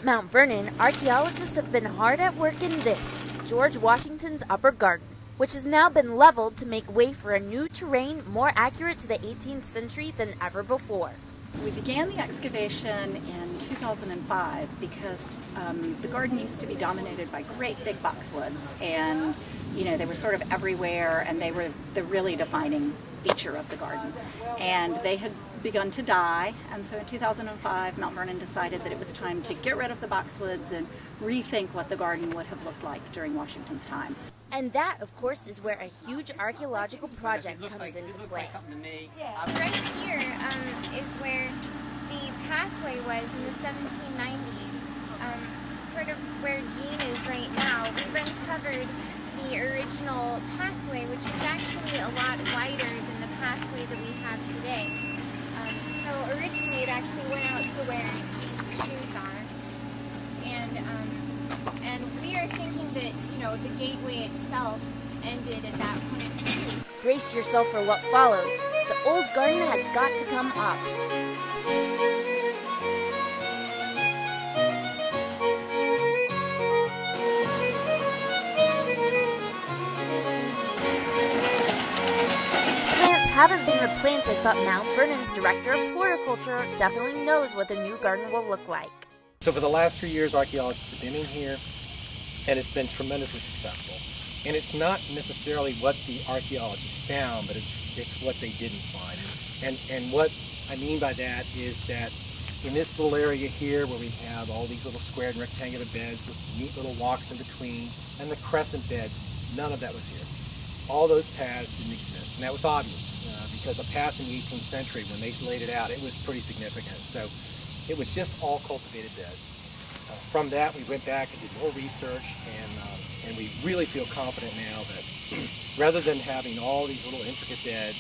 At Mount Vernon, archaeologists have been hard at work in this, George Washington's upper garden, which has now been leveled to make way for a new terrain more accurate to the 18th century than ever before. We began the excavation in 2005 because the garden used to be dominated by great big boxwoods, and they were sort of everywhere, and they were the really defining feature of the garden. And they had begun to die, and so in 2005 Mount Vernon decided that it was time to get rid of the boxwoods and rethink what the garden would have looked like during Washington's time. And that, of course, is where a huge archaeological project comes into play. Right here is where the pathway was in the 1790s, sort of where Jean is right now. We've uncovered the original pathway, which is actually a lot wider than the pathway that we have today. So originally it actually went out to where Jean's shoes are, and we are thinking that the gateway itself ended at that point too. Brace yourself for what follows. The old garden has got to come up. Plants haven't been replanted, but Mount Vernon's director of horticulture definitely knows what the new garden will look like. So for the last 3 years, archaeologists have been in here, and it's been tremendously successful. And it's not necessarily what the archaeologists found, but it's what they didn't find. And what I mean by that is that in this little area here, where we have all these little squared and rectangular beds with neat little walks in between, and the crescent beds, none of that was here. All those paths didn't exist, and that was obvious, because a path in the 18th century, when they laid it out, it was pretty significant. So it was just all cultivated beds. From that, we went back and did more research, and we really feel confident now that rather than having all these little intricate beds,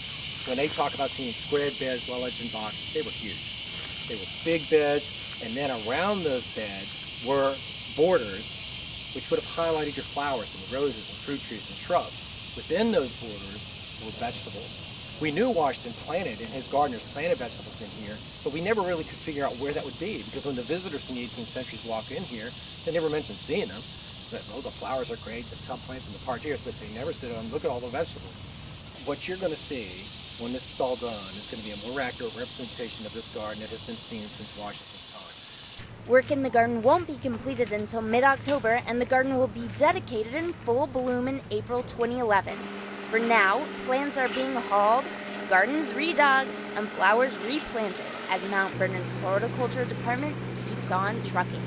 when they talk about seeing squared beds, well-edged in boxes, they were huge. They were big beds, and then around those beds were borders which would have highlighted your flowers and roses and fruit trees and shrubs. Within those borders were vegetables. We knew Washington planted, and his gardeners planted vegetables in here, but we never really could figure out where that would be, because when the visitors from the 18th century walk in here, they never mentioned seeing them. But, oh, the flowers are great, the tub plants and the parterres, but they never said, oh, look at all the vegetables. What you're going to see when this is all done is going to be a more accurate representation of this garden that has been seen since Washington's time. Work in the garden won't be completed until mid-October, and the garden will be dedicated in full bloom in April 2011. For now, plants are being hauled, gardens redug, and flowers replanted as Mount Vernon's horticulture department keeps on trucking.